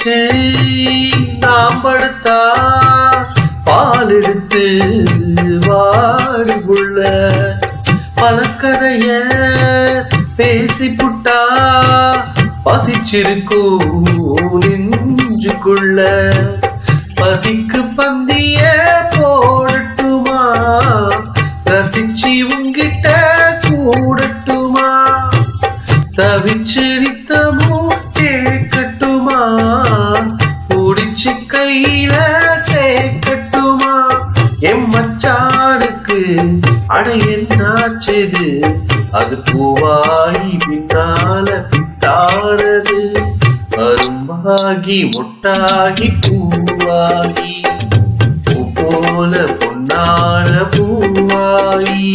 வச்சு நாம் படுத்தா பால் எடுத்து வாடுகுள்ள பழக்கதைய பேசி புட்டா பசிச்சிருக்கும் நெஞ்சுக்குள்ள பசிக்கு பந்திய போடட்டுமா ரசிச்சு உங்கிட்ட கூடட்டுமா தவிச்சு நித்தமும் கேட்கட்டுமா குடிச்சு கையில சேர்க்கட்டுமா எம் மச்சானுக்கு அட என்னாச்சது அது பூவாகி பின்னால பித்தானது கரும்பாகி முட்டாகி பூவாகி பூ போல பொன்னான பூவாகி